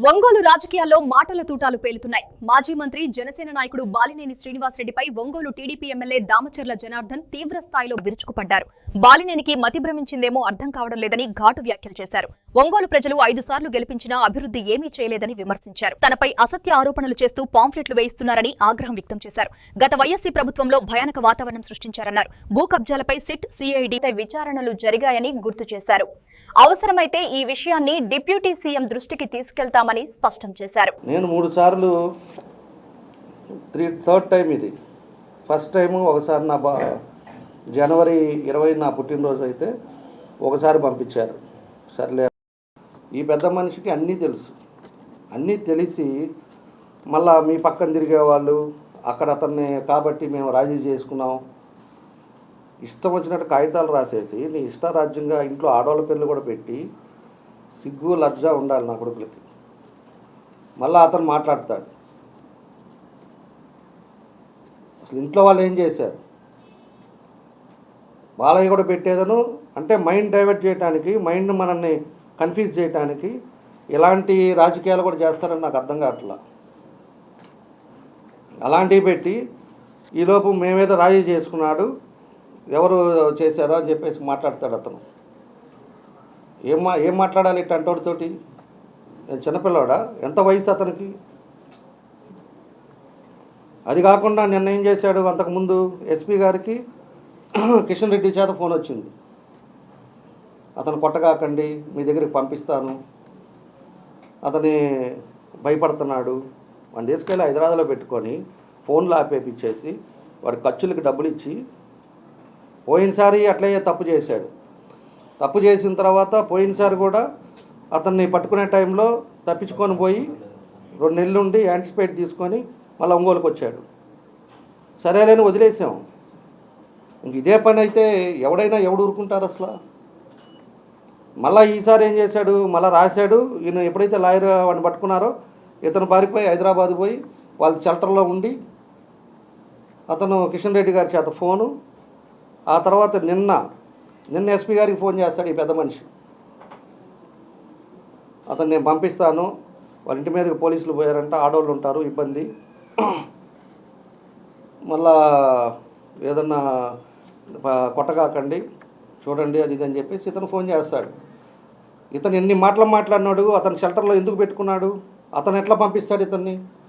ఒంగోలు రాజకీయాల్లో మాటల తూటాలు పేలుతున్నాయి. మాజీ మంత్రి జనసేన నాయకుడు బాలినేని శ్రీనివాసరెడ్డిపై ఒంగోలు టీడీపీ ఎమ్మెల్యే దామచర్ల జనార్దన్ తీవ్ర స్థాయిలో విరుచుకుపడ్డారు. బాలినేనికి మతి భ్రమించిందేమో అర్థం కావడం లేదని ఘాటు వ్యాఖ్యలు చేశారు. ఒంగోలు ప్రజలు 5 సార్లు గెలిపించినా అభివృద్ధి ఏమీ చేయలేదని విమర్శించారు. తనపై అసత్య ఆరోపణలు చేస్తూ పాంఫ్లెట్లు వేయిస్తున్నారని ఆగ్రహం వ్యక్తం చేశారు. గత వైఎస్సీ ప్రభుత్వంలో భయానక వాతావరణం సృష్టించారన్నారు. భూ కబ్జాలపై సిట్, సిఐడి విచారణలు జరిగాయని గుర్తు చేశారు. అవసరమైతే ఈ విషయాన్ని డిప్యూటీ సీఎం దృష్టికి తీసుకెళ్తామని స్పష్టం చేశారు. నేను 3 సార్లు థర్డ్ టైం ఇది. ఫస్ట్ టైము ఒకసారి నా జనవరి 20 నా పుట్టినరోజు అయితే ఒకసారి పంపించారు. సర్లే, ఈ పెద్ద మనిషికి అన్నీ తెలుసు. అన్నీ తెలిసి మళ్ళా మీ పక్కన తిరిగేవాళ్ళు అక్కడ అతన్ని కాబట్టి మేము రాజీ చేసుకున్నాం, ఇష్టం వచ్చినట్టు కాగితాలు రాసేసి నీ ఇష్టారాజ్యంగా ఇంట్లో ఆడవాళ్ళ పేర్లు కూడా పెట్టి సిగ్గు లజ్జ ఉండాలి నా కొడుకులకి. మళ్ళీ అతను మాట్లాడతాడు. అసలు ఇంట్లో వాళ్ళు ఏం చేశారు? బాలయ్య కూడా పెట్టేదను అంటే మైండ్ డైవర్ట్ చేయడానికి, మైండ్ మనల్ని కన్ఫ్యూజ్ చేయడానికి ఇలాంటి రాజకీయాలు కూడా చేస్తారని నాకు అర్థం కావట్లా. అలాంటివి పెట్టి ఈలోపు మేమేదో రాజీ చేసుకున్నాడు, ఎవరు చేశారో అని చెప్పేసి మాట్లాడతాడు అతను. ఏం మాట్లాడాలి ఇట్టంటోడితోటి? చిన్నపిల్లవాడా? ఎంత వయసు అతనికి? అది కాకుండా నిన్న ఏం చేశాడు, అంతకుముందు ఎస్పీ గారికి కిషన్ రెడ్డి చేత ఫోన్ వచ్చింది. అతను కొట్టగాకండి, మీ దగ్గరికి పంపిస్తాను, అతని భయపడుతున్నాడు. వాడిని తీసుకెళ్ళి హైదరాబాద్లో పెట్టుకొని ఫోన్లు ఆపేపించేసి వాడి ఖర్చులకి డబ్బులు ఇచ్చి, పోయినసారి అట్లయ్యే తప్పు చేశాడు. తప్పు చేసిన తర్వాత పోయినసారి కూడా అతన్ని పట్టుకునే టైంలో తప్పించుకొని పోయి 2 నెలలు ఉండి యాంటిసిపేట్ తీసుకొని మళ్ళీ ఒంగోలుకి వచ్చాడు. సరేలేని వదిలేసాం. ఇంక ఇదే పని అయితే ఎవడైనా ఎవడు ఊరుకుంటారు అసలు? మళ్ళీ ఈసారి ఏం చేశాడు, మళ్ళీ రాశాడు. ఈయన ఎప్పుడైతే లాయర్ వాడిని పట్టుకున్నారో ఇతను పారిపోయి హైదరాబాద్ పోయి వాళ్ళ షెల్టర్లో ఉండి అతను కిషన్ రెడ్డి గారి చేత ఫోను, ఆ తర్వాత నిన్న ఎస్పీ గారికి ఫోన్ చేస్తాడు ఈ పెద్ద మనిషి. అతను నేను పంపిస్తాను, వాళ్ళ ఇంటి మీదకి పోలీసులు పోయారంట, ఆడవాళ్ళు ఉంటారు, ఇబ్బంది, మళ్ళా ఏదన్నా కొట్టగాకండి చూడండి అది ఇది అని చెప్పేసి ఇతను ఫోన్ చేస్తాడు. ఇతను ఎన్ని మాటలు మాట్లాడినాడు, అతను షెల్టర్లో ఎందుకు పెట్టుకున్నాడు, అతను ఎట్లా పంపిస్తాడు ఇతన్ని?